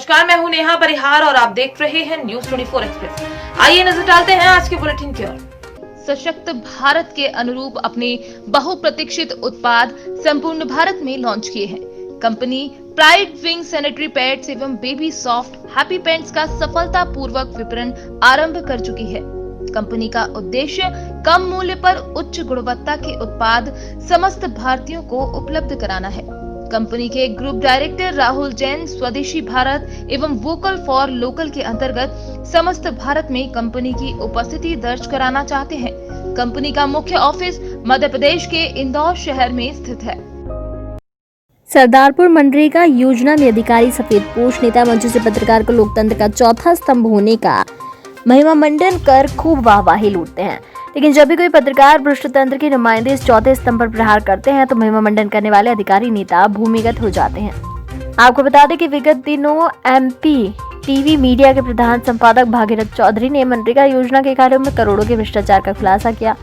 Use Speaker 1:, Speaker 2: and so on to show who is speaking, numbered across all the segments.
Speaker 1: नमस्कार, मैं हूं नेहा परिहार और आप देख रहे हैं न्यूज 24 एक्सप्रेस। आइए नजर डालते हैं आज के बुलेटिन की ओर। सशक्त भारत के अनुरूप अपने बहुप्रतीक्षित उत्पाद संपूर्ण भारत में लॉन्च किए हैं। Company pride wing sanitary pads एवं बेबी सॉफ्ट हैप्पी पैंट्स का सफलतापूर्वक विपणन आरंभ कर चुकी है। कंपनी का उद्देश्य कम मूल्य पर उच्च गुणवत्ता के उत्पाद समस्त भारतीयों को उपलब्ध कराना है। कंपनी के ग्रुप डायरेक्टर राहुल जैन स्वदेशी भारत एवं वोकल फॉर लोकल के अंतर्गत समस्त भारत में कंपनी की उपस्थिति दर्ज कराना चाहते हैं। कंपनी का मुख्य ऑफिस मध्य प्रदेश के इंदौर शहर में स्थित है।
Speaker 2: सरदारपुर मनरेगा योजना में अधिकारी सफेदपोश नेता मंच से पत्रकार को लोकतंत्र का चौथा स्तंभ होने का महिमा मंडन कर खूब वाहवाही लूटते हैं, लेकिन जब भी कोई पत्रकार भ्रष्टतंत्र के नुमाइंदे इस चौथे स्तंभ पर प्रहार करते हैं तो महिमा मंडन करने वाले अधिकारी नेता भूमिगत हो जाते हैं। आपको बता दें कि विगत दिनों एमपी टीवी मीडिया के प्रधान संपादक भागीरथ चौधरी ने मनरेगा योजना के कार्यों में करोड़ों के भ्रष्टाचार का खुलासा किया।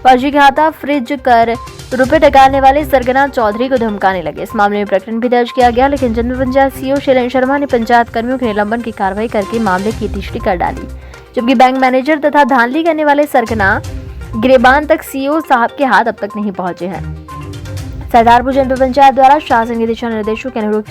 Speaker 2: फर्जी खाता फ्रिज कर रुपए टकाने वाले सरगना चौधरी को धमकाने लगे। इस मामले में प्रकरण भी दर्ज किया गया, लेकिन जनपद पंचायत सीईओ शैलेंद्र शर्मा ने पंचायत कर्मियों के निलंबन की कार्रवाई करके मामले की तीसरी कर डाली, जबकि बैंक मैनेजर तथा धांधली करने वाले सरगना गिरेबान तक सीईओ साहब के हाथ अब तक नहीं पहुंचे हैं। सरदारपुर जनपद पंचायत द्वारा शासन के दिशा निर्देशों के अनुरूप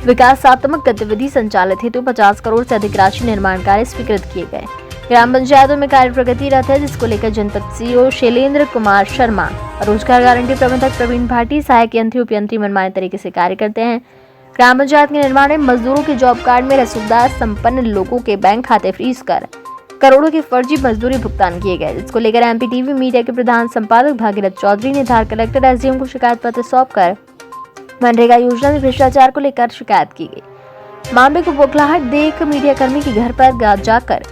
Speaker 2: विकासात्मक गतिविधि संचालित हेतु 50 करोड़ से अधिक राशि निर्माण कार्य स्वीकृत किए गए। ग्राम पंचायतों में कार्य प्रगतिरत है, जिसको लेकर जनपद सीईओ शैलेंद्र कुमार शर्मा, रोजगार गारंटी प्रबंधक प्रवीण भाटी, सहायक यंत्री उपयंत्री मनमाने तरीके से कार्य करते हैं। ग्राम पंचायत के निर्माण में मजदूरों के जॉब कार्ड में रसूखदार संपन्न लोगों के बैंक खाते फ्रीज कर करोड़ों की फर्जी मजदूरी भुगतान किए गए, जिसको लेकर एमपी टीवी मीडिया के प्रधान संपादक भागीरथ चौधरी ने धार कलेक्टर एसडीएम को शिकायत पत्र सौंपकर मनरेगा योजना में भ्रष्टाचार को लेकर शिकायत की गई। मामले को बौखलाहट देख मीडिया कर्मी के घर पर जाकर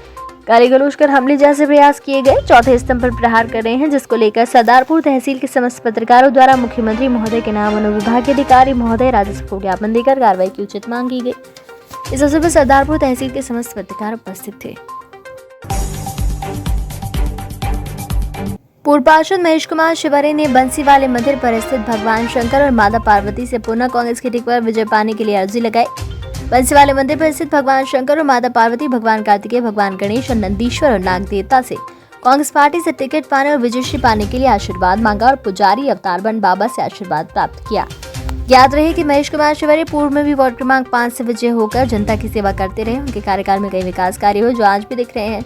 Speaker 2: गाली गलौज कर हमले जैसे प्रयास किए गए। चौथे स्तंभ पर प्रहार कर रहे हैं, जिसको लेकर सरदारपुर तहसील के समस्त पत्रकारों द्वारा मुख्यमंत्री महोदय के नाम अनुविभागीय अधिकारी महोदय राजस्व को ज्ञापन देकर कार्रवाई की उचित मांग की गई। इस अवसर पर सरदारपुर तहसील के समस्त पत्रकार उपस्थित थे। पूर्व पार्षद महेश कुमार शिवरे ने बंसीवाले मंदिर पर स्थित भगवान शंकर और माता पार्वती से पुनः कांग्रेस की टिकट पर विजय पाने के लिए अर्जी लगाई। बंसीवाले मंदिर पर स्थित भगवान शंकर और माता पार्वती, भगवान कार्तिकेय, भगवान गणेश और नंदीश्वर और नाग देवता से कांग्रेस पार्टी से टिकट पाने और विजयश्री पाने के लिए आशीर्वाद मांगा और पुजारी अवतारबन बाबा से आशीर्वाद प्राप्त किया। याद रहे कि महेश कुमार शिवरे पूर्व में भी वार्ड क्रमांक 5 से विजय होकर जनता की सेवा करते रहे। उनके कार्यकाल में कई विकास कार्य हुए जो आज भी दिख रहे हैं।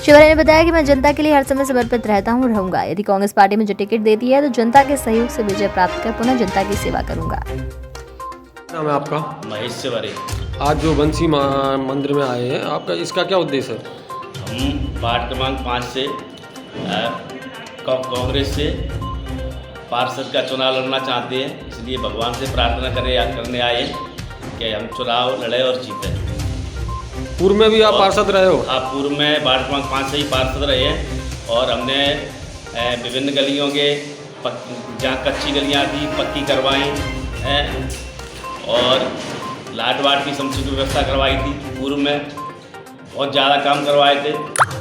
Speaker 2: शिवरे ने बताया कि मैं जनता के लिए हर समय समर्पित रहता हूं, रहूंगा। यदि कांग्रेस पार्टी मुझे टिकट देती है तो जनता के सहयोग से विजय प्राप्त कर पुनः जनता की सेवा करूंगा।
Speaker 3: नाम है आपका?
Speaker 4: महेश शिवरे।
Speaker 3: आज जो बंसी मंदिर में आए हैं, आपका इसका क्या उद्देश्य है?
Speaker 4: हम वार्ड क्रमांक 5 से कांग्रेस से पार्षद का चुनाव लड़ना चाहते हैं, इसलिए भगवान से प्रार्थना करने आए कि हम चुनाव लड़े और जीतें।
Speaker 3: पूर्व में भी आप पार्षद रहे हो?
Speaker 4: आप पूर्व में वार्ड क्रमांक 5 से ही पार्षद रहे हैं और हमने विभिन्न गलियों के जहाँ कच्ची गलियाँ थी पक्की करवाई हैं और लाट वाट की समुचित व्यवस्था करवाई थी। पूर्व में बहुत ज़्यादा काम करवाए थे।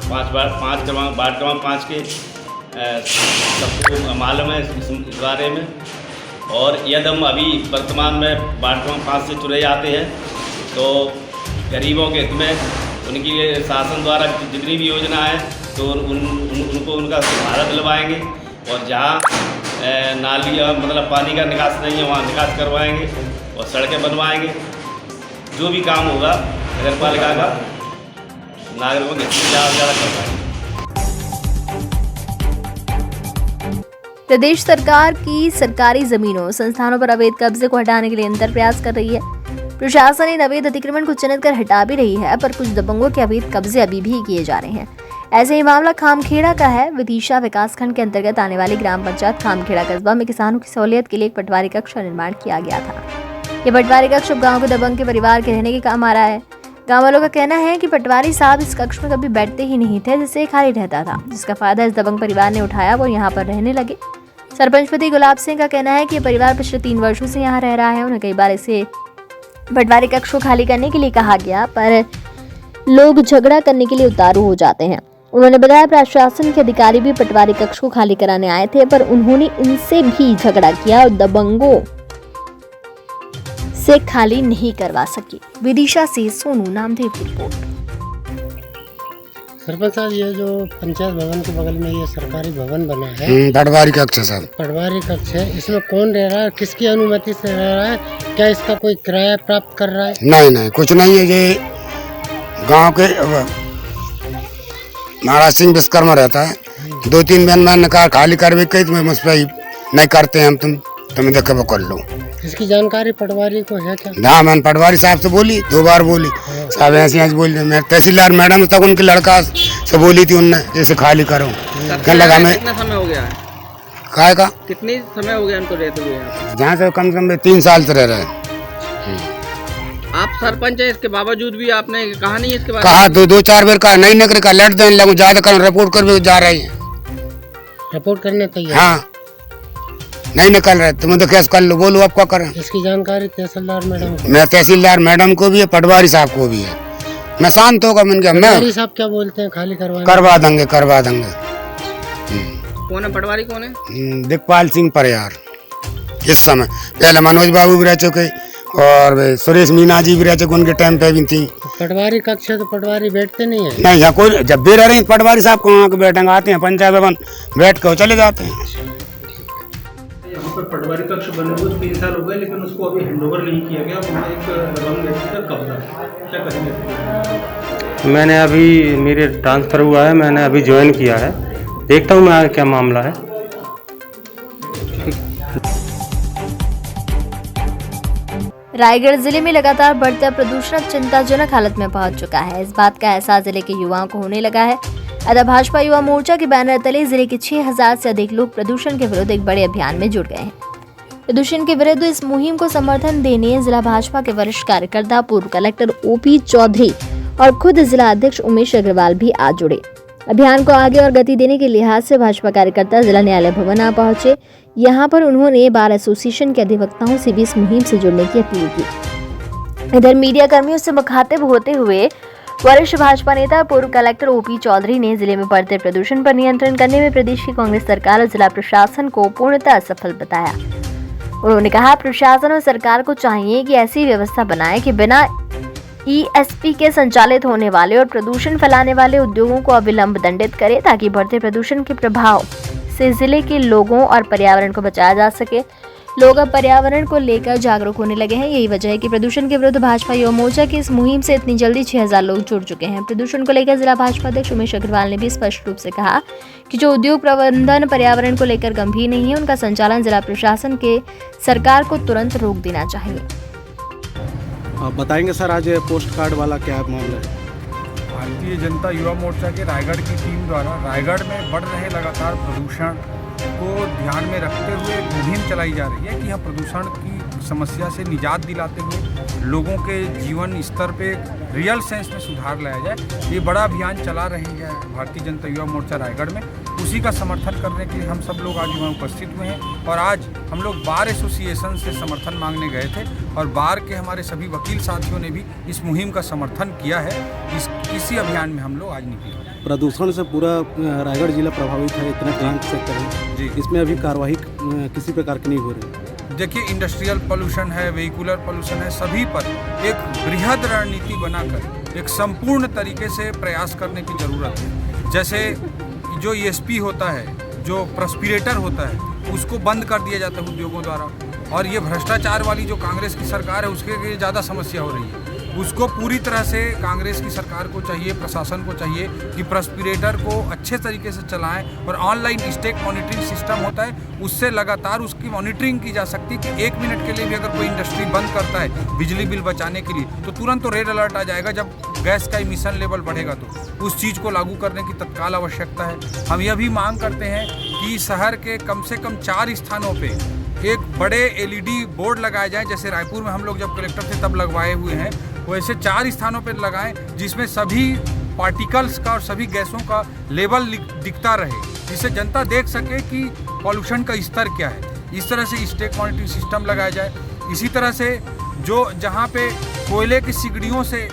Speaker 4: वार्ड क्रमांक 5 के सबको मालूम है इस बारे में। और यदि हम अभी वर्तमान में वार्ड क्रमांक 5 से चुने जाते हैं तो गरीबों के हित में उनकी शासन द्वारा जितनी भी योजना है तो उनको उनका सहारा दिलवाएंगे और जहाँ नाली मतलब पानी का निकास नहीं है वहाँ निकास करवाएंगे और सड़कें बनवाएंगे। जो भी काम होगा नगर पालिका का नागरिकों के ज़्यादा करवाएंगे।
Speaker 2: प्रदेश सरकार की सरकारी जमीनों संस्थानों पर अवैध कब्जे को हटाने के लिए निरंतर प्रयास कर रही है। प्रशासन इन अवैध अतिक्रमण को चिन्हित कर हटा भी रही है, पर कुछ दबंगों के अवैध कब्जे अभी भी किए जा रहे हैं। ऐसे ही मामला खामखेड़ा का है। विदिशा विकासखंड के अंतर्गत आने वाली ग्राम पंचायत खामखेड़ा कस्बा में किसानों की सहूलियत के लिए एक पटवारी कक्ष का निर्माण किया गया था। ये पटवारी कक्ष अब गाँव के दबंग के परिवार के रहने के काम आ रहा है। गाँव वालों का कहना है कि पटवारी साहब इस कक्ष में कभी बैठते ही नहीं थे, जिससे खाली रहता था, जिसका फायदा इस दबंग परिवार ने उठाया वो यहाँ पर रहने लगे। सरपंच पति गुलाब सिंह का कहना है कि ये परिवार पिछले 3 वर्षों से यहाँ रह रहा है। उन्हें कई बार इसे पटवारी कक्ष को खाली करने के लिए कहा गया, पर लोग झगड़ा करने के लिए उतारू हो जाते हैं। उन्होंने बताया प्रशासन के अधिकारी भी पटवारी कक्ष को खाली कराने आए थे, पर उन्होंने इनसे भी झगड़ा किया और दबंगों से खाली नहीं करवा सकी। विदिशा से सोनू नामदेव की रिपोर्ट।
Speaker 5: सरपंच साहब, ये जो पंचायत भवन के बगल में ये सरकारी भवन बना है,
Speaker 6: पटवारी कक्ष है सर।
Speaker 5: पटवारी कक्ष है, इसमें कौन रह रहा है, किसकी अनुमति से रह रहा है, क्या इसका कोई किराया प्राप्त कर रहा है?
Speaker 6: नहीं, कुछ नहीं है। ये गांव के महाराज सिंह विश्वकर्मा रहता है। 2-3 दिन मैंने कहा खाली करवे कही, तुम्हें मुझ पर नहीं करते हैं हम, तुम्हें देख कर लो।
Speaker 5: इसकी जानकारी पटवारी को है क्या?
Speaker 6: हाँ, मैंने पटवारी साहब से बोली, 2 बार बोली। साहब ऐसे बोली, मैं तहसीलदार मैडम तक उनके लड़का से बोली थी, उनने जैसे खाली करो। क्या लगा मैं
Speaker 7: कितना समय हो गया है?
Speaker 6: काय का
Speaker 7: कितनी समय हो गया उनको रहते हुए यहाँ?
Speaker 6: जहाँ से कम से कम 3 साल से रह रहे हैं।
Speaker 7: आप सरपंच है, इसके बावजूद भी आपने कहा नहीं इसके बारे
Speaker 6: कहा 2-4 बार कहा, नहीं नगर का लेट देने लगो, ज्यादा कर रिपोर्ट कर जा रही है।
Speaker 5: रिपोर्ट करने तैयार?
Speaker 6: हाँ, नहीं निकल रहे, तुम तो कैसे कर लो, बोलो अब क्या करें।
Speaker 5: इसकी जानकारी तहसीलदार मैडम को?
Speaker 6: मैं तहसीलदार मैडम को भी है, पटवारी साहब को भी है। मैं शांत होगा, मैंने कहा मैं
Speaker 5: साहब क्या बोलते हैं, खाली
Speaker 6: करवा देंगे।
Speaker 7: कौन है पटवारी, कौन है?
Speaker 6: दिखपाल सिंह परियार। इस समय पहले मनोज बाबू भी रह चुके और सुरेश मीना जी भी रह चुके, उनके टाइम पे भी थी।
Speaker 5: पटवारी कक्ष है तो पटवारी बैठते नहीं है?
Speaker 6: नहीं, यहाँ कोई जब भी रह रहे हैं पटवारी साहब कहाँ के बैठेंगे, आते हैं पंचायत भवन बैठ कर चले जाते हैं।
Speaker 8: यहाँ पर पटवारी कक्ष बने हुए 3 साल हो गए, लेकिन उसको अभी हैंडओवर नहीं किया गया। वहाँ एक दबंग व्यक्ति का कब्जा है, क्या करेंगे?
Speaker 9: मैंने अभी, मेरे ट्रांसफ़र हुआ है, मैंने अभी ज्वाइन किया है, देखता हूँ मैं आगे क्या मामला है।
Speaker 2: रायगढ़ जिले में लगातार बढ़ता प्रदूषण चिंताजनक हालत में पहुंच चुका है। इस बात का एहसास जिले के युवाओं को होने लगा है। अतः भाजपा युवा मोर्चा के बैनर तले जिले के 6000 से अधिक लोग प्रदूषण के विरुद्ध एक बड़े अभियान में जुट गए हैं। प्रदूषण के विरुद्ध इस मुहिम को समर्थन देने जिला भाजपा के वरिष्ठ कार्यकर्ता पूर्व कलेक्टर ओपी चौधरी और खुद जिला अध्यक्ष उमेश अग्रवाल भी आ जुड़े। अभियान को आगे और गति देने के लिहाज से भाजपा कार्यकर्ता जिला न्यायालय भवन आ पहुंचे। यहाँ पर उन्होंने बार एसोसिएशन के अधिवक्ताओं से भी इस मुहिम से जुड़ने की अपील की। इधर मीडिया कर्मियों से मुखातिब होते हुए वरिष्ठ भाजपा नेता पूर्व कलेक्टर ओपी चौधरी ने जिले में बढ़ते प्रदूषण पर नियंत्रण करने में प्रदेश की कांग्रेस सरकार और जिला प्रशासन को पूर्णतः असफल बताया। उन्होंने कहा, प्रशासन और सरकार को चाहिए कि ऐसी व्यवस्था बनाए कि बिना ESP के संचालित होने वाले और प्रदूषण फैलाने वाले उद्योगों को अविलंब दंडित करे, ताकि बढ़ते प्रदूषण के प्रभाव से जिले के लोगों और पर्यावरण को बचाया जा सके। लोग अब पर्यावरण को लेकर जागरूक होने लगे हैं। यही वजह है कि प्रदूषण के विरुद्ध भाजपा युवा मोर्चा की इस मुहिम से इतनी जल्दी 6000 लोग जुड़ चुके हैं। प्रदूषण को लेकर जिला भाजपा अध्यक्ष उमेश अग्रवाल ने भी स्पष्ट रूप से कहा कि जो उद्योग प्रबंधन पर्यावरण को लेकर गंभीर नहीं है, उनका संचालन जिला प्रशासन के सरकार को तुरंत रोक देना चाहिए।
Speaker 10: आप बताएंगे सर, आज पोस्ट कार्ड वाला क्या मामला है?
Speaker 11: भारतीय जनता युवा मोर्चा के रायगढ़ की टीम द्वारा रायगढ़ में बढ़ रहे लगातार प्रदूषण को ध्यान में रखते हुए मुहिम चलाई जा रही है कि यहाँ प्रदूषण की समस्या से निजात दिलाते हुए लोगों के जीवन स्तर पे रियल सेंस में सुधार लाया जाए। ये बड़ा अभियान चला रही है भारतीय जनता युवा मोर्चा रायगढ़ में। उसी का समर्थन करने के लिए हम सब लोग आज वहाँ उपस्थित हुए हैं और आज हम लोग बार एसोसिएशन से समर्थन मांगने गए थे और बार के हमारे सभी वकील साथियों ने भी इस मुहिम का समर्थन किया है। इसी अभियान में हम लोग आज निकले।
Speaker 10: प्रदूषण से पूरा रायगढ़ जिला प्रभावित है, इतना प्लांट सेक्टर है जी, इसमें अभी कार्रवाई किसी प्रकार की नहीं हो रही।
Speaker 11: देखिए, इंडस्ट्रियल पोल्यूशन है, वेहिकुलर पोल्यूशन है, सभी पर एक बृहद रणनीति बनाकर एक संपूर्ण तरीके से प्रयास करने की ज़रूरत है। जैसे जो ESP होता है, जो प्रस्पिरेटर होता है, उसको बंद कर दिया जाता है उद्योगों द्वारा, और ये भ्रष्टाचार वाली जो कांग्रेस की सरकार है उसके लिए ज़्यादा समस्या हो रही है। उसको पूरी तरह से कांग्रेस की सरकार को चाहिए, प्रशासन को चाहिए कि प्रस्पिरेटर को अच्छे तरीके से चलाएं और ऑनलाइन स्टेक मॉनिटरिंग सिस्टम होता है, उससे लगातार उसकी मॉनिटरिंग की जा सकती है कि 1 मिनट के लिए भी अगर कोई इंडस्ट्री बंद करता है बिजली बिल बचाने के लिए तो तुरंत तो रेड अलर्ट आ जाएगा। जब गैस का इमिशन लेवल बढ़ेगा तो उस चीज़ को लागू करने की तत्काल आवश्यकता है। हम यह भी मांग करते हैं कि शहर के कम से कम 4 स्थानों पर एक बड़े LED बोर्ड लगाए जाएँ। जैसे रायपुर में हम लोग जब कलेक्टर थे तब लगवाए हुए हैं, वैसे 4 स्थानों पर लगाएं जिसमें सभी पार्टिकल्स का और सभी गैसों का लेवल दिखता रहे, जिससे जनता देख सके कि पॉल्यूशन का स्तर क्या है। इस तरह से स्टेक मॉनिटरिंग सिस्टम लगाया जाए। इसी तरह से जो जहाँ पे कोयले की सिगड़ियों से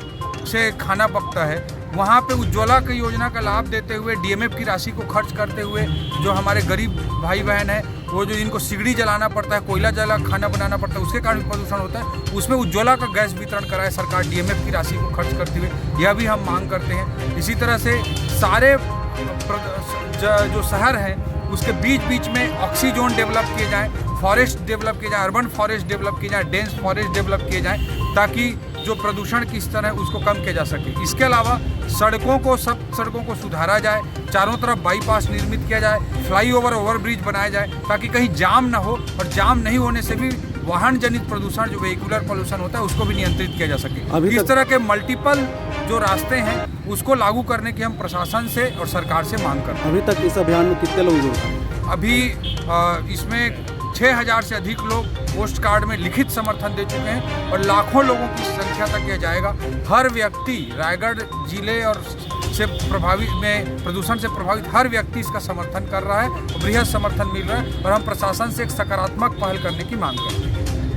Speaker 11: से खाना पकता है, वहाँ पे उज्ज्वला की योजना का लाभ देते हुए डीएमएफ की राशि को खर्च करते हुए जो हमारे गरीब भाई बहन हैं, वो जो इनको सिगड़ी जलाना पड़ता है, कोयला जला खाना बनाना पड़ता है, उसके कारण प्रदूषण होता है, उसमें उज्ज्वला का गैस वितरण कराए सरकार डीएमएफ की राशि को खर्च करते हुए, यह भी हम मांग करते हैं। इसी तरह से सारे जो शहर हैं उसके बीच बीच में ऑक्सीजोन डेवलप किए जाएँ, फॉरेस्ट डेवलप किए जाए, अर्बन फॉरेस्ट डेवलप किए जाए, डेंस फॉरेस्ट डेवलप किए जाएँ, ताकि जो प्रदूषण की स्तर है उसको कम किया जा सके। इसके अलावा सब सड़कों को सुधारा जाए, चारों तरफ बाईपास निर्मित किया जाए, फ्लाईओवर ओवरब्रिज बनाया जाए, ताकि कहीं जाम ना हो, और जाम नहीं होने से भी वाहन जनित प्रदूषण जो वेहिकुलर पोल्यूशन होता है उसको भी नियंत्रित किया जा सके। इस तरह के मल्टीपल जो रास्ते हैं उसको लागू करने की हम प्रशासन से और सरकार से मांग करते हैं।
Speaker 10: अभी तक इस अभियान में कितने लोग जुड़े हैं?
Speaker 11: अभी इसमें 6000 से अधिक लोग पोस्ट कार्ड में लिखित समर्थन दे चुके हैं और लाखों लोगों की संख्या तक यह जाएगा। हर व्यक्ति रायगढ़ जिले और से प्रभावित में प्रदूषण से प्रभावित हर व्यक्ति इसका समर्थन कर रहा है, बृहद समर्थन मिल रहा है, और हम प्रशासन से एक सकारात्मक पहल करने की मांग करते हैं।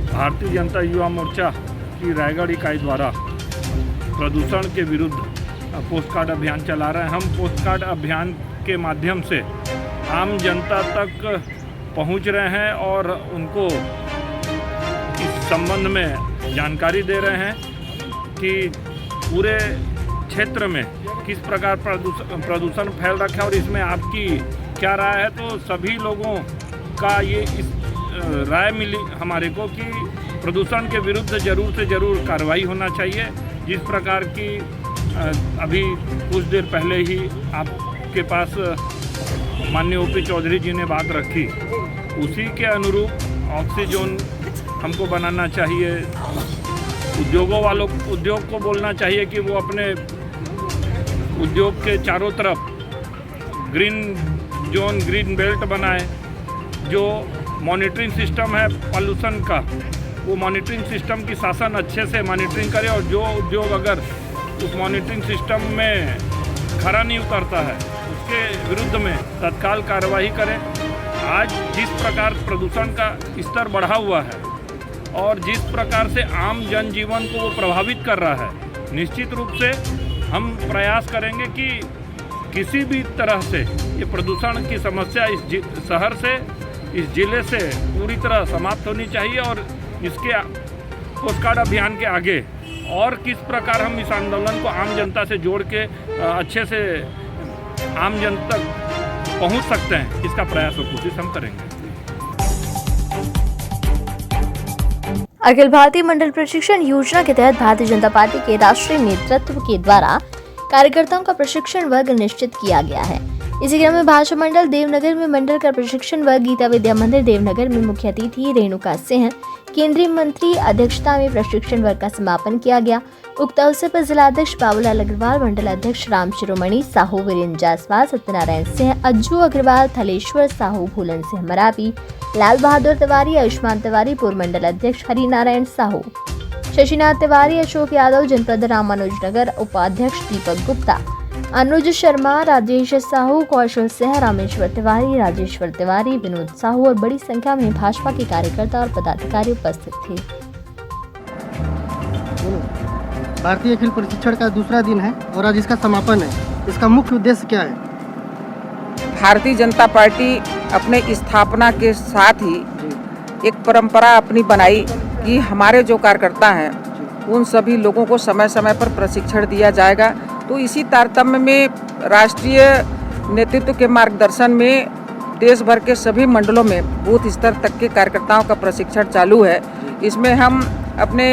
Speaker 12: भारतीय जनता युवा मोर्चा की रायगढ़ इकाई द्वारा प्रदूषण के विरुद्ध पोस्ट कार्ड अभियान चला रहे हैं। हम पोस्ट कार्ड अभियान के माध्यम से आम जनता तक पहुंच रहे हैं और उनको इस संबंध में जानकारी दे रहे हैं कि पूरे क्षेत्र में किस प्रकार प्रदूषण फैल रखा है और इसमें आपकी क्या राय है। तो सभी लोगों का ये इस राय मिली हमारे को कि प्रदूषण के विरुद्ध ज़रूर से ज़रूर कार्रवाई होना चाहिए। जिस प्रकार की अभी कुछ देर पहले ही आपके पास माननीय ओपी चौधरी जी ने बात रखी, उसी के अनुरूप ऑक्सीजोन हमको बनाना चाहिए। उद्योग को बोलना चाहिए कि वो अपने उद्योग के चारों तरफ ग्रीन जोन, ग्रीन बेल्ट बनाए। जो मॉनिटरिंग सिस्टम है पॉल्यूशन का, वो मॉनिटरिंग सिस्टम की शासन अच्छे से मॉनिटरिंग करे, और जो उद्योग अगर उस मॉनिटरिंग सिस्टम में खरा नहीं उतरता है उसके विरुद्ध में तत्काल कार्रवाई करें। आज जिस प्रकार प्रदूषण का स्तर बढ़ा हुआ है और जिस प्रकार से आम जनजीवन को वो प्रभावित कर रहा है, निश्चित रूप से हम प्रयास करेंगे कि किसी भी तरह से ये प्रदूषण की समस्या इस शहर से, इस जिले से पूरी तरह समाप्त होनी चाहिए। और इसके पोस्ट कार्ड अभियान के आगे और किस प्रकार हम इस आंदोलन को आम जनता से जोड़ के अच्छे से आम जन तक पहुंच सकते हैं, इसका प्रयास और कोशिश हम करेंगे।
Speaker 2: अखिल भारतीय मंडल प्रशिक्षण योजना के तहत भारतीय जनता पार्टी के राष्ट्रीय नेतृत्व के द्वारा कार्यकर्ताओं का प्रशिक्षण वर्ग निश्चित किया गया है। इसी क्रम में भाषा मंडल देवनगर में मंडल का प्रशिक्षण वर्ग गीता विद्या मंदिर देवनगर में मुख्य अतिथि रेणुका सिंह केंद्रीय मंत्री अध्यक्षता में प्रशिक्षण वर्ग का समापन किया गया। उक्त अवसर पर जिलाध्यक्ष बाबूलाल अग्रवाल, मंडल अध्यक्ष राम शिरोमणि साहू, वीरेंद्र जायसवाल, सत्यनारायण सिंह, अज्जू अग्रवाल, थलेश्वर साहू, भूलन सिंह मरावी, लाल बहादुर तिवारी, आयुष्मान तिवारी, पूर्व मंडल अध्यक्ष हरिनारायण साहू, शशिनाथ तिवारी, अशोक यादव, जनपद रामानुजनगर उपाध्यक्ष दीपक गुप्ता, अनुज शर्मा, राजेश साहू, कौशल सिंह, रामेश्वर तिवारी, राजेश्वर तिवारी, विनोद साहू और बड़ी संख्या में भाजपा के कार्यकर्ता और पदाधिकारी उपस्थित थे।
Speaker 5: भारतीय अखिल प्रशिक्षण का दूसरा दिन है और आज इसका समापन है। इसका मुख्य उद्देश्य क्या है?
Speaker 13: भारतीय जनता पार्टी अपने स्थापना के साथ ही एक परंपरा अपनी बनाई कि हमारे जो कार्यकर्ता हैं उन सभी लोगों को समय समय पर प्रशिक्षण दिया जाएगा। तो इसी तारतम्य में राष्ट्रीय नेतृत्व के मार्गदर्शन में देश भर के सभी मंडलों में बूथ स्तर तक के कार्यकर्ताओं का प्रशिक्षण चालू है। इसमें हम अपने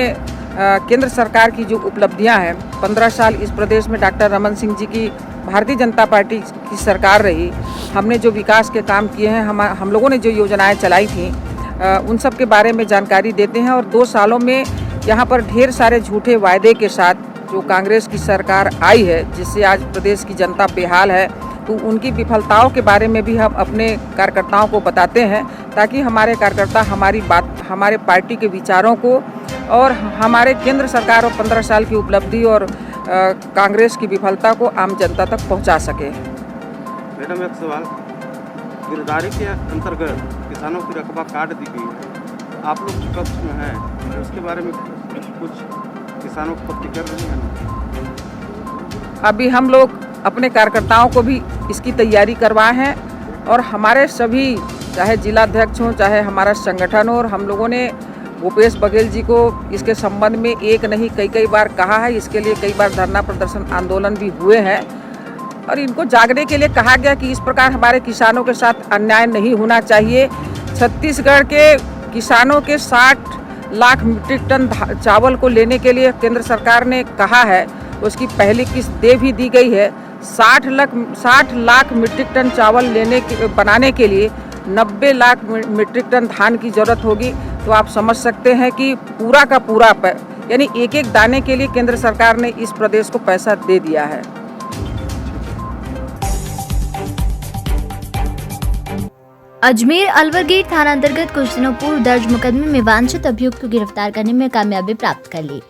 Speaker 13: केंद्र सरकार की जो उपलब्धियां हैं, 15 साल इस प्रदेश में डॉक्टर रमन सिंह जी की भारतीय जनता पार्टी की सरकार रही, हमने जो विकास के काम किए हैं, हम लोगों ने जो योजनाएं चलाई थी, उन सब के बारे में जानकारी देते हैं। और 2 सालों में यहाँ पर ढेर सारे झूठे वायदे के साथ जो कांग्रेस की सरकार आई है, जिससे आज प्रदेश की जनता बेहाल है, तो उनकी विफलताओं के बारे में भी हम अपने कार्यकर्ताओं को बताते हैं, ताकि हमारे कार्यकर्ता हमारी बात, हमारे पार्टी के विचारों को और हमारे केंद्र सरकार और 15 साल की उपलब्धि और कांग्रेस की विफलता को आम जनता तक पहुंचा सके।
Speaker 10: मैडम, एक सवाल, गिरदावरी के अंतर्गत किसानों की रकबा काट दी गई है, आप लोग पक्ष में हैं, उसके बारे में कुछ किसानों को प्रतिक्रिया रही है?
Speaker 13: अभी हम लोग अपने कार्यकर्ताओं को भी इसकी तैयारी करवाए हैं और हमारे सभी चाहे जिलाध्यक्ष हों चाहे हमारा संगठन हो, और हम लोगों ने भूपेश बघेल जी को इसके संबंध में एक नहीं कई बार कहा है। इसके लिए कई बार धरना प्रदर्शन आंदोलन भी हुए हैं और इनको जागने के लिए कहा गया कि इस प्रकार हमारे किसानों के साथ अन्याय नहीं होना चाहिए। छत्तीसगढ़ के किसानों के 60 लाख मीट्रिक टन चावल को लेने के लिए केंद्र सरकार ने कहा है, उसकी पहली किस्त दे भी दी गई है। 60 लाख मीट्रिक टन चावल बनाने के लिए 90 लाख मीट्रिक टन धान की जरूरत होगी। तो आप समझ सकते हैं कि पूरा का पूरा यानी एक एक दाने के लिए केंद्र सरकार ने इस प्रदेश को पैसा दे दिया है।
Speaker 2: अजमेर अलवर गेट थाना अंतर्गत कुछ दिनों पूर्व दर्ज मुकदमे में वांछित अभियुक्त को गिरफ्तार करने में कामयाबी प्राप्त कर ली।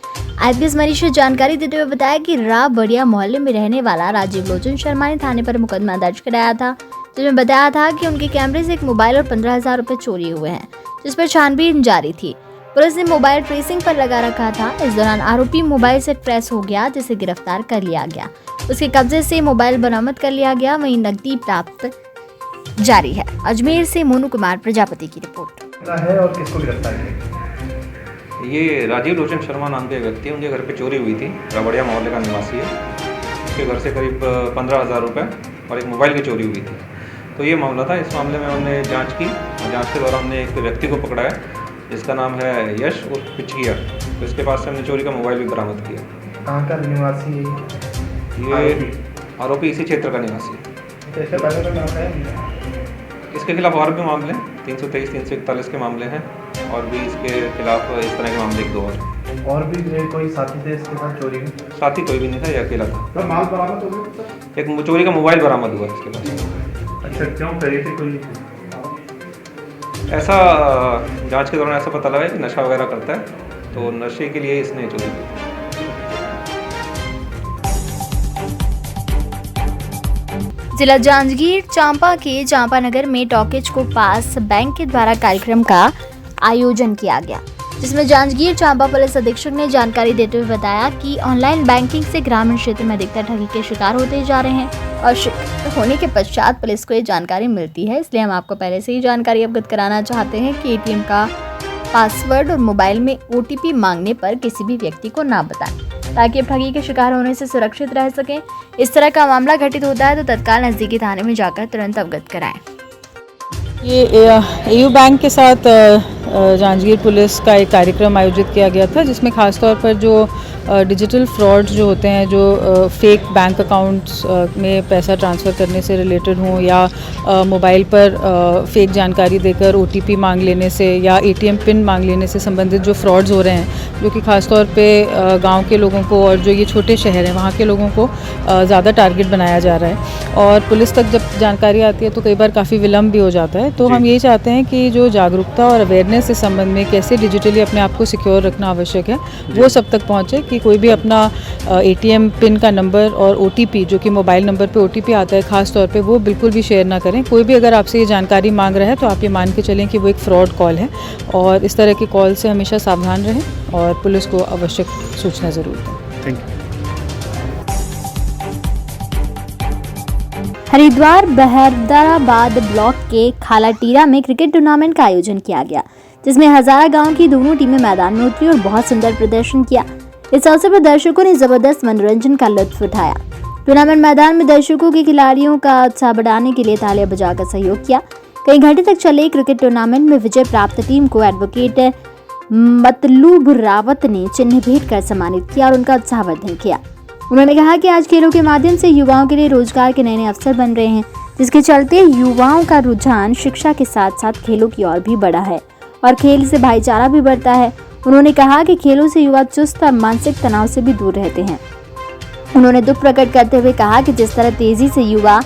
Speaker 2: आईपीएस मनीष ने जानकारी देते हुए बताया कि रावबड़िया मोहल्ले में रहने वाला राजीव लोचन शर्मा ने थाने पर मुकदमा दर्ज कराया था, जिसमें बताया था कि उनके कैमरे से एक मोबाइल और 15,000 रुपए चोरी हुए हैं, जिस पर छानबीन जारी थी। पुलिस ने मोबाइल ट्रेसिंग पर लगा रखा था। इस दौरान आरोपी मोबाइल से ट्रेस हो गया, जिसे गिरफ्तार कर लिया गया। उसके कब्जे से मोबाइल बरामद कर लिया गया, वहीं नकदी प्राप्त जारी है। अजमेर से मोनू कुमार प्रजापति की रिपोर्ट
Speaker 14: है। और किसको गिरफ्तार किया?
Speaker 15: ये राजीव लोचन शर्मा नाम के व्यक्ति है, उनके घर पे चोरी हुई थी। रावड़िया मोहल्ले का निवासी है। उसके घर से करीब 15,000 रुपये और एक मोबाइल की चोरी हुई थी। तो ये मामला था। इस मामले में हमने जांच की और जांच के दौरान हमने एक व्यक्ति को पकड़ा है, जिसका नाम है यश उर्फ पिचकिया। तो इसके पास से हमने चोरी का मोबाइल भी बरामद किया।
Speaker 14: कहाँ का निवासी है
Speaker 15: ये? आरोपी इसी क्षेत्र का निवासी है।
Speaker 14: कैसे पहले का नाम है?
Speaker 15: इसके खिलाफ और भी मामले 323, 341 के मामले हैं और भी इसके खिलाफ इस तरह के मामले 1-2
Speaker 14: और भी कोई साथी थे इसके साथ चोरी में?
Speaker 15: साथी कोई भी नहीं था, ये अकेला था।
Speaker 14: तो माल बरामद हो गया?
Speaker 15: एक चोरी का मोबाइल बरामद हुआ इसके पास।
Speaker 14: अच्छा, क्यों करी थी? कोई
Speaker 15: ऐसा जांच के दौरान ऐसा पता लगा कि नशा वगैरह करता है, तो नशे के लिए इसने चोरी की।
Speaker 2: जिला जांजगीर चांपा के चांपानगर में टॉकेज को पास बैंक के द्वारा कार्यक्रम का आयोजन किया गया, जिसमें जांजगीर चांपा पुलिस अधीक्षक ने जानकारी देते हुए बताया कि ऑनलाइन बैंकिंग से ग्रामीण क्षेत्र में अधिकतर ठगी के शिकार होते जा रहे हैं और शिकार होने के पश्चात पुलिस को ये जानकारी मिलती है। इसलिए हम आपको पहले से ही जानकारी अवगत कराना चाहते हैं कि एटीएम का पासवर्ड और मोबाइल में OTP मांगने पर किसी भी व्यक्ति को ना बताएं, ताकि आप ठगी के शिकार होने से सुरक्षित रह सकें। इस तरह का मामला घटित होता है तो तत्काल नजदीकी थाने में जाकर तुरंत अवगत कराएं।
Speaker 16: ये AU बैंक के साथ जांजगीर पुलिस का एक कार्यक्रम आयोजित किया गया था, जिसमें खासतौर पर जो डिजिटल फ्रॉड जो होते हैं, जो फेक बैंक अकाउंट्स में पैसा ट्रांसफ़र करने से रिलेटेड हों या मोबाइल पर फेक जानकारी देकर OTP मांग लेने से या ATM पिन मांग लेने से संबंधित जो फ्रॉड्स हो रहे हैं, जो कि ख़ासतौर पे गांव के लोगों को और जो ये छोटे शहर हैं वहाँ के लोगों को ज़्यादा टारगेट बनाया जा रहा है और पुलिस तक जब जानकारी आती है तो कई बार काफ़ी विलम्ब भी हो जाता है। तो हम यही चाहते हैं कि जो जागरूकता और अवेयरनेस के संबंध में कैसे डिजिटली अपने आप को सिक्योर रखना आवश्यक है, वो सब तक पहुँचे कि कोई भी अपना ATM पिन का नंबर और OTP जो कि मोबाइल नंबर पे OTP आता है ख़ास तौर पे, वो बिल्कुल भी शेयर ना करें। कोई भी अगर आपसे ये जानकारी मांग रहा है तो आप ये मान के चलें कि वो एक फ्रॉड कॉल है और इस तरह की कॉल से हमेशा सावधान रहें और पुलिस को आवश्यक सूचना ज़रूर दें।
Speaker 14: Thank you.
Speaker 2: Haridwar Bahadrabad block के खालाटीरा में क्रिकेट टूर्नामेंट का आयोजन किया गया, जिसमें हजारा गांव की दोनों टीमें मैदान में उतरी और बहुत सुंदर प्रदर्शन किया। इस अवसर पर दर्शकों ने जबरदस्त मनोरंजन का लुत्फ उठाया। टूर्नामेंट मैदान में दर्शकों के खिलाड़ियों का उत्साह बढ़ाने के लिए तालियां बजाकर सहयोग किया। कई घंटे तक चले क्रिकेट टूर्नामेंट में विजय प्राप्त टीम को एडवोकेट मतलूब रावत ने चिन्ह भेंट कर सम्मानित किया और उनका उत्साहवर्धन किया। उन्होंने कहा कि आज खेलों के माध्यम से युवाओं के लिए रोजगार के नए नए अवसर बन रहे हैं, जिसके चलते युवाओं का रुझान शिक्षा के साथ साथ खेलों की ओर भी बढ़ा है और खेल से भाईचारा भी बढ़ता है। उन्होंने कहा कि खेलों से युवा चुस्त और मानसिक तनाव से भी दूर रहते हैं। उन्होंने दुख प्रकट करते हुए कहा कि जिस तरह तेजी से युवा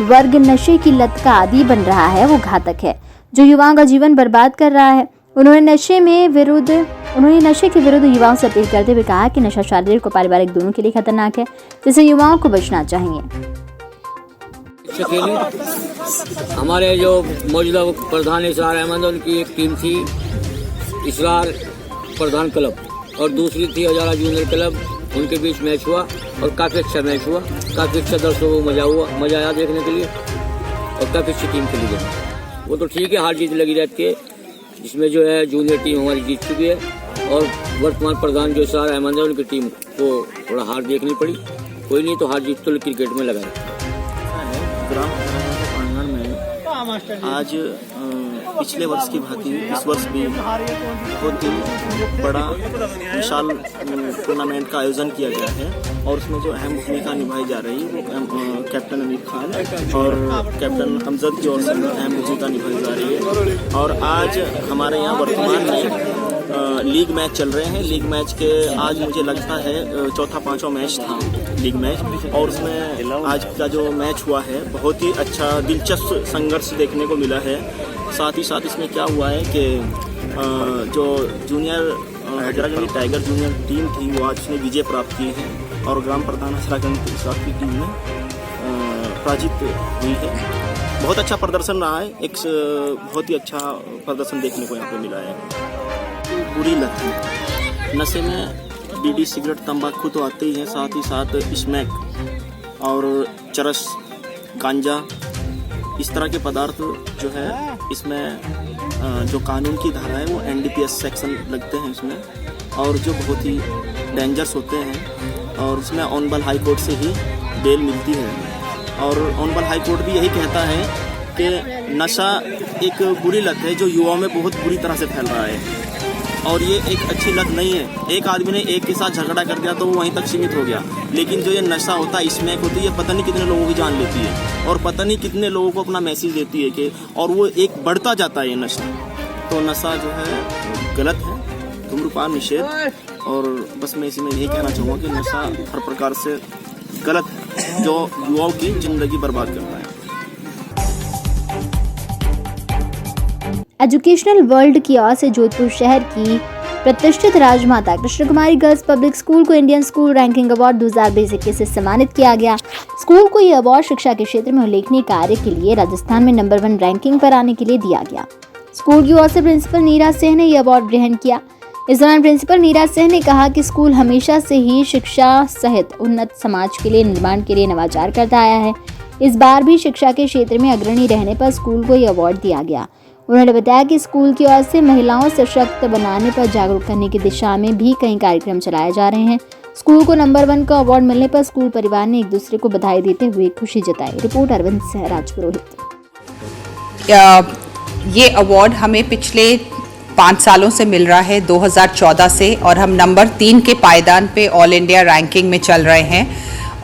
Speaker 2: वर्ग नशे की लत का आदी बन रहा है, वो घातक है, जो युवाओं का जीवन बर्बाद कर रहा है। उन्होंने नशे के विरुद्ध युवाओं से अपील करते हुए कहा कि नशा शारीरिक और पारिवारिक दोनों के लिए खतरनाक है, जिससे युवाओं को बचना चाहिए।
Speaker 17: हमारे जो मौजूदा प्रधान इसरार अहमद, उनकी एक टीम थी इसरार प्रधान क्लब और दूसरी थी हजारा जूनियर क्लब उनके बीच मैच हुआ और काफ़ी अच्छा मैच हुआ, काफ़ी अच्छा दर्शकों को मज़ा आया देखने के लिए और काफ़ी अच्छी टीम खेली गई। वो तो ठीक है, हार जीत लगी रहती है, जिसमें जो है जूनियर टीम हमारी जीत चुकी है और वर्तमान प्रधान जो सर अहमद है उनकी टीम को थोड़ा हार देखनी पड़ी। कोई नहीं, तो हार जीत तो क्रिकेट में लगा है।
Speaker 18: ग्राम प्रांगण में आज पिछले वर्ष की भांति इस वर्ष भी बहुत ही बड़ा विशाल टूर्नामेंट का आयोजन किया गया है और उसमें जो अहम भूमिका निभाई जा रही है वो कैप्टन अमीर खान और कैप्टन हमजद की ओर से अहम भूमिका निभाई जा रही है। और आज हमारे यहाँ वर्तमान में लीग मैच चल रहे हैं। लीग मैच के आज मुझे लगता है चौथा पांचवा मैच था लीग मैच, और उसमें आज का जो मैच हुआ है बहुत ही अच्छा दिलचस्प संघर्ष देखने को मिला है। साथ ही साथ इसमें क्या हुआ है कि जो जूनियर हजरागंज टाइगर जूनियर टीम थी वो आज उसने विजय प्राप्त की है और ग्राम प्रधान हजरागंज की टीम में पराजित हुई है। बहुत अच्छा प्रदर्शन रहा है, एक बहुत ही अच्छा प्रदर्शन देखने को यहाँ पे मिला है। बुरी लत है नशे में, बीड़ी सिगरेट तंबाकू तो आते ही है, साथ ही साथ स्मैक और चरस गांजा इस तरह के पदार्थ जो है इसमें जो कानून की धारा है वो NDPS सेक्शन लगते हैं इसमें, और जो बहुत ही डेंजरस होते हैं और इसमें ऑनरेबल हाई कोर्ट से ही बेल मिलती है। और ऑनरेबल हाई कोर्ट भी यही कहता है कि नशा एक बुरी लत है जो युवाओं में बहुत बुरी तरह से फैल रहा है और ये एक अच्छी लत नहीं है। एक आदमी ने एक के साथ झगड़ा कर दिया तो वो वहीं तक सीमित हो गया, लेकिन जो ये नशा होता है इसमें होती है पता नहीं कितने लोगों की जान लेती है और पता नहीं कितने लोगों को अपना मैसेज देती है कि, और वो एक बढ़ता जाता है ये नशा। तो नशा जो है गलत है, धूम्रपान निषेध। और बस मैं इसमें यही कहना चाहूँगा कि नशा हर प्रकार से गलत है जो युवाओं की जिंदगी बर्बाद करता है।
Speaker 2: एजुकेशनल वर्ल्ड की ओर से जोधपुर शहर की प्रतिष्ठित राजमाता कृष्ण कुमारी गर्ल्स पब्लिक स्कूल को इंडियन स्कूल रैंकिंग अवार्ड 2020 से सम्मानित किया गया। स्कूल को यह अवार्ड शिक्षा के क्षेत्र में उल्लेखनीय कार्य के लिए राजस्थान में नंबर 1 रैंकिंग पर आने के लिए दिया गया। स्कूल की ओर से प्रिंसिपल नीरा सिंह ने यह अवार्ड ग्रहण किया। इस दौरान प्रिंसिपल नीरा सिंह ने कहा कि स्कूल हमेशा से ही शिक्षा सहित उन्नत समाज के लिए निर्माण के लिए नवाचार करता आया है। इस बार भी शिक्षा के क्षेत्र में अग्रणी रहने पर स्कूल को यह अवार्ड दिया गया। उन्होंने बताया कि स्कूल की ओर से महिलाओं सशक्त बनाने पर जागरूक करने की दिशा में भी कई कार्यक्रम चलाए जा रहे हैं। स्कूल को नंबर 1 का अवार्ड मिलने पर स्कूल परिवार ने एक दूसरे को बधाई देते हुए खुशी जताई। रिपोर्ट अरविंद सिंह राजपुरोहित।
Speaker 19: ये अवार्ड हमें पिछले 5 सालों से मिल रहा है, 2014 से, और हम नंबर 3 के पायदान पे ऑल इंडिया रैंकिंग में चल रहे हैं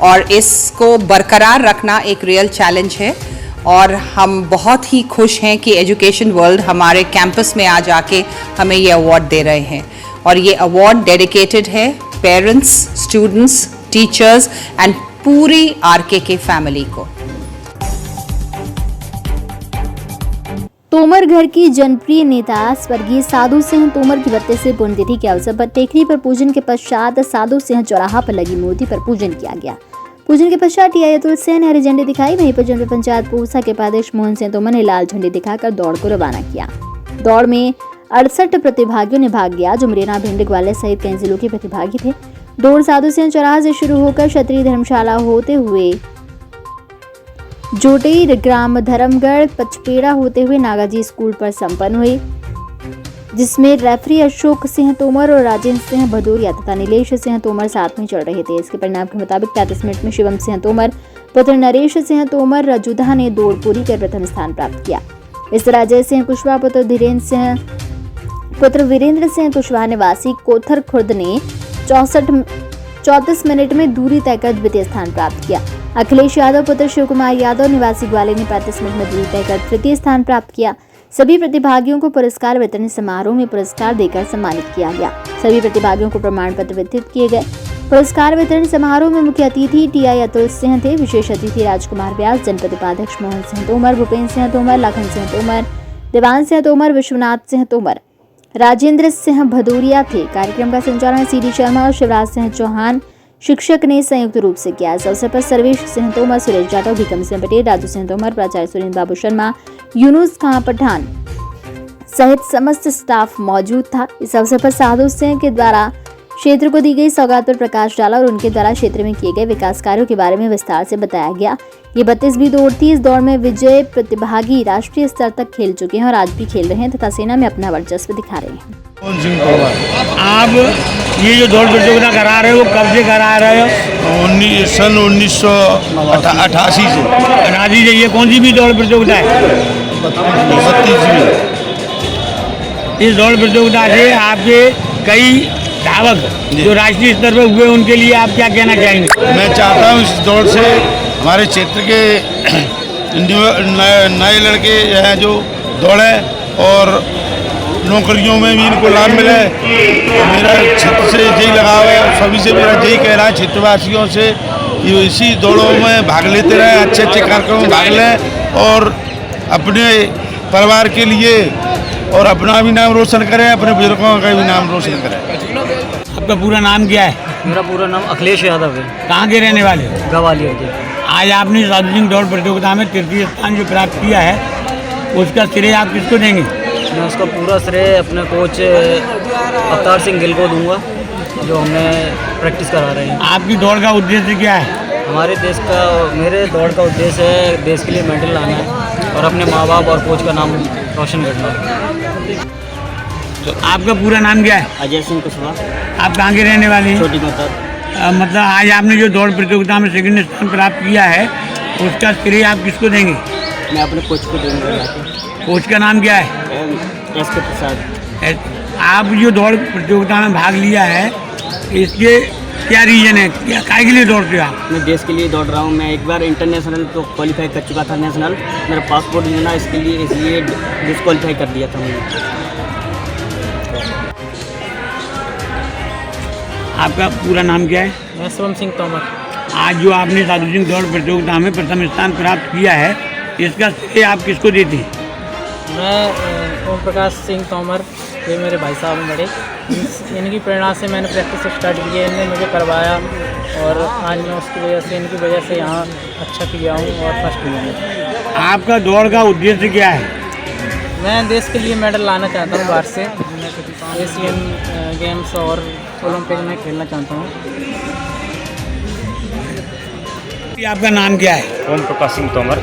Speaker 19: और इसको बरकरार रखना एक रियल चैलेंज है। और हम बहुत ही खुश हैं कि एजुकेशन वर्ल्ड हमारे कैंपस में आज आके हमें ये अवार्ड दे रहे हैं और ये अवार्ड डेडिकेटेड है पेरेंट्स, स्टूडेंट्स, टीचर्स एंड पूरी आरके के फैमिली को।
Speaker 2: तोमर घर की जनप्रिय नेता स्वर्गीय साधु सिंह तोमर की 32वीं पुण्यतिथि के अवसर पर टेकरी पर पूजन के पश्चात साधु सिंह चौराहा पर लगी मूर्ति पर पूजन किया गया। पूजन के पश्चात टीआई अतुल सिंह ने हरी झंडी दिखाई। वहीं पर जनपद पंचायत पूसा के उपाध्यक्ष मोहन सिंह तोमर ने लाल झंडी दिखाकर दौड़ को रवाना किया। दौड़ में 68 प्रतिभागियों ने भाग लिया जो मुरैना, भिंड, ग्वालियर सहित कई जिलों के प्रतिभागी थे। दौड़ साधु सिंह चौराहा से शुरू होकर क्षत्रिय धर्मशाला होते हुए जोटेई, ग्राम धर्मगढ़, पचपेड़ा होते हुए नागाजी स्कूल पर संपन्न हुई, जिसमें रेफरी अशोक सिंह तोमर और राजेंद्र सिंह भदौरिया तथा नीलेश सिंह तोमर साथ में चल रहे थे। इसके परिणाम के मुताबिक 33 मिनट में शिवम सिंह तोमर पुत्र नरेश सिंह तोमर रजुधा ने दौड़ पूरी कर प्रथम स्थान प्राप्त किया। इस तरह अजय सिंह कुशवाहा पुत्र धीरेन्द्र सिंह पुत्र वीरेंद्र सिंह कुशवाहा निवासी कोथर खुर्द ने 34 मिनट में दूरी तय कर द्वितीय स्थान प्राप्त किया। अखिलेश यादव पुत्र शिव कुमार यादव निवासी ग्वालियर ने 35 मिनट में दूरी तय कर तृतीय स्थान प्राप्त किया। सभी प्रतिभागियों को पुरस्कार वितरण समारोह में पुरस्कार देकर सम्मानित किया गया। सभी प्रतिभागियों को प्रमाण पत्र वितरित किए गए। पुरस्कार वितरण समारोह में मुख्य अतिथि टीआई अतुल सिंह थे। विशेष अतिथि राजकुमार व्यास, जनपद उपाध्यक्ष मोहन सिंह तोमर, भूपेन्द्र सिंह तोमर, लखन सिंह तोमर, देवान सिंह तोमर, विश्वनाथ सिंह तोमर, राजेंद्र सिंह भदौरिया थे। कार्यक्रम का संचालन सीडी शर्मा और शिवराज सिंह चौहान शिक्षक ने संयुक्त रूप से किया। इस अवसर पर सर्वेश सिंह तोमर, सुरेश जाटव, भीकम सिंह पटेल, राजू सिंह तोमर, प्राचार्य सुरेंद्र बाबू शर्मा, यूनुस खां पठान सहित समस्त स्टाफ मौजूद था। इस अवसर पर साधु सिंह के द्वारा क्षेत्र को दी गई सौगात पर प्रकाश डाला और उनके द्वारा क्षेत्र में किए गए विकास कार्यों के बारे में विस्तार से बताया गया। ये 32वीं दौड़ थी। इस दौड़ में विजय प्रतिभागी राष्ट्रीय स्तर तक खेल चुके हैं और आज भी खेल रहे हैं तथा सेना में अपना वर्चस्व दिखा रहे हैं।
Speaker 20: आप ये जो दौड़ प्रतियोगिता करा रहे हो, कब से करा रहे हो? सन 1988 से। 88 से। ये कौन सी भी दौड़ प्रतियोगिता है? 32वीं। इस दौड़ प्रतियोगिता से आपके कई धावक जो राष्ट्रीय स्तर पर हुए, उनके लिए आप क्या कहना चाहेंगे?
Speaker 21: मैं चाहता हूँ इस दौड़ से हमारे क्षेत्र के नए लड़के हैं जो दौड़े और नौकरियों में भी इनको लाभ मिले। मेरा क्षेत्र से यही लगाव है, सभी से मेरा यही कहना है क्षेत्रवासियों से कि इसी दौड़ों में भाग लेते रहें, अच्छे अच्छे कार्यक्रमों में भाग लें और अपने परिवार के लिए और अपना भी नाम रोशन करें, अपने बुजुर्गों का भी नाम रोशन करें।
Speaker 20: आपका पूरा नाम क्या है?
Speaker 22: मेरा पूरा नाम अखिलेश यादव है।
Speaker 20: कहाँ के रहने वाले?
Speaker 22: ग्वालियर के।
Speaker 20: आज आपने सार्वजनिक दौड़ प्रतियोगिता में तृतीय स्थान जो प्राप्त किया है, उसका श्रेय आप किसको देंगे?
Speaker 22: मैं उसका पूरा श्रेय अपने कोच अवतार सिंह गिल को दूंगा, जो हमें प्रैक्टिस करा रहे हैं।
Speaker 20: आपकी दौड़ का उद्देश्य क्या है?
Speaker 22: मेरे दौड़ का उद्देश्य है देश के लिए मेडल लाना है और अपने माँ बाप और कोच का नाम रोशन करना है।
Speaker 20: तो आपका पूरा नाम क्या है?
Speaker 22: अजय सिंह कुशवाहा।
Speaker 20: आप कहाँ के रहने वाले हैं?
Speaker 22: छोटी माता।
Speaker 20: मतलब आज आपने जो दौड़ प्रतियोगिता में सेकंड स्थान प्राप्त किया है, उसका श्रेय आप किसको देंगे?
Speaker 22: मैं अपने कोच को दूंगा।
Speaker 20: कोच का नाम क्या है?
Speaker 22: एस के प्रसाद।
Speaker 20: आप जो दौड़ प्रतियोगिता में भाग लिया है, इसके क्या रीजन है? क्या काय के लिए दौड़ते हो आप?
Speaker 22: मैं देश के लिए दौड़ रहा हूँ। मैं एक बार इंटरनेशनल तो क्वालिफाई कर चुका था, नेशनल मेरा पासपोर्ट नहीं बना, इसलिए डिस्क्वालीफाई कर दिया था मैंने।
Speaker 20: आपका पूरा नाम क्या है?
Speaker 22: मैं शिवम सिंह तोमर।
Speaker 20: आज जो आपने सार्वजनिक दौड़ प्रतियोगिता में प्रथम स्थान प्राप्त किया है, इसका श्रेय आप किसको देते हैं?
Speaker 22: मैं ओम प्रकाश सिंह तोमर, ये मेरे भाई साहब हैं बड़े, इनकी प्रेरणा से मैंने प्रैक्टिस स्टार्ट की है। इनने मुझे करवाया और आज मैं उसकी वजह से, इनकी वजह से यहाँ अच्छा किया हूँ और फर्स्ट हुआ हूँ।
Speaker 20: आपका दौड़ का उद्देश्य क्या है?
Speaker 22: मैं देश के लिए मेडल लाना चाहता हूँ बाहर से, एशियन गेम्स और ओलंपिक में खेलना चाहता हूँ।
Speaker 20: आपका नाम क्या है?
Speaker 23: ओम प्रकाश सिंह तोमर।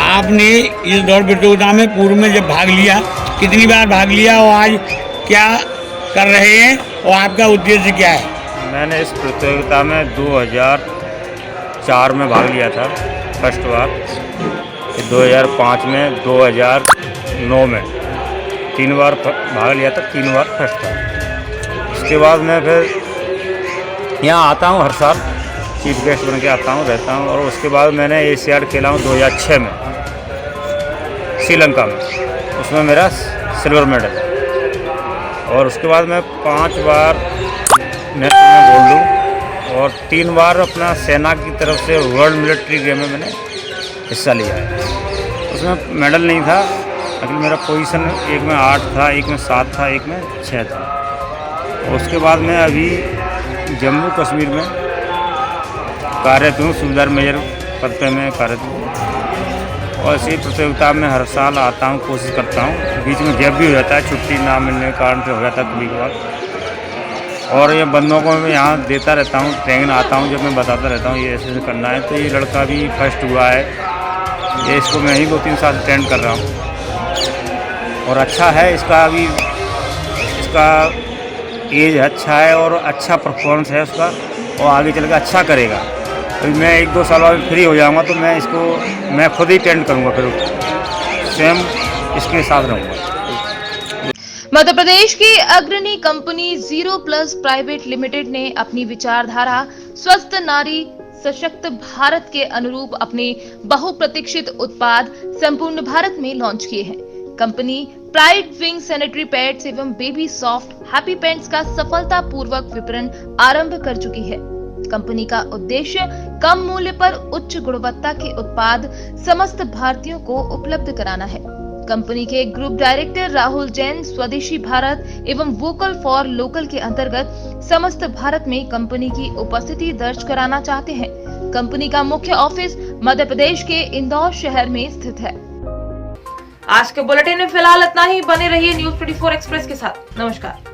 Speaker 20: आपने इस दौड़ प्रतियोगिता में पूर्व में जब भाग लिया, कितनी बार भाग लिया और आज क्या कर रहे हैं और आपका उद्देश्य क्या है?
Speaker 23: मैंने इस प्रतियोगिता में 2004 में भाग लिया था फर्स्ट बार, 2005 में, 2009 में 3 बार भाग लिया था, 3 बार फर्स्ट था। इसके बाद मैं फिर यहाँ आता हूँ हर साल, चीफ गेस्ट बन के आता हूँ, रहता हूँ। और उसके बाद मैंने एशियाड खेला हूँ 2006 में श्रीलंका में, उसमें मेरा सिल्वर मेडल। और उसके बाद मैं 5 बार नेशनल में गोल्ड लूँ और 3 बार अपना सेना की तरफ से वर्ल्ड मिलिट्री गेम में मैंने हिस्सा लिया है। उसमें मेडल नहीं था, लेकिन मेरा पोजीशन एक में 8 था, एक में 7 था, एक में 6 था। उसके बाद मैं अभी जम्मू कश्मीर में कार्यरत हूँ, सूबेदार मेजर पद पे मैं कार्यरत हूँ। और इसी प्रतियोगिता में हर साल आता हूँ, कोशिश करता हूँ। बीच में गैप भी हो जाता है, छुट्टी ना मिलने के कारण से हो जाता है कभी कभार। और ये बंदों को मैं यहाँ देता रहता हूँ, ट्रेनिंग आता हूँ, जब मैं बताता रहता हूँ ये ऐसे करना है। तो ये लड़का भी फर्स्ट हुआ है, ये इसको मैं ही 2-3 साल से ट्रेन कर रहा हूँ और अच्छा है इसका। अभी इसका एज अच्छा है और अच्छा परफॉर्मेंस है उसका, और आगे चल के अच्छा करेगा। अभी मैं 1-2 साल बाद फ्री हो जाऊंगा तो मैं इसको मैं खुद ही ट्रेंड करूंगा, फिर स्वयं इसके साथ रहूंगा।
Speaker 1: मध्य प्रदेश की अग्रणी company zero plus private limited ने अपनी विचारधारा स्वस्थ नारी सशक्त भारत के अनुरूप अपने बहुप्रतीक्षित उत्पाद संपूर्ण भारत में लॉन्च किए हैं। Company pride wing sanitary pads एवं बेबी सॉफ्ट हैप्पी पैंट्स का सफलतापूर्वक विपणन आरंभ कर चुकी है। कंपनी का उद्देश्य कम मूल्य पर उच्च गुणवत्ता के उत्पाद समस्त भारतीयों को उपलब्ध कराना है। कंपनी के ग्रुप डायरेक्टर राहुल जैन स्वदेशी भारत एवं वोकल फॉर लोकल के अंतर्गत समस्त भारत में कंपनी की उपस्थिति दर्ज कराना चाहते हैं। कंपनी का मुख्य ऑफिस मध्य प्रदेश के इंदौर शहर में स्थित है। आज के बुलेटिन में फिलहाल इतना ही। बने रहिए न्यूज़ 24 एक्सप्रेस के साथ। नमस्कार।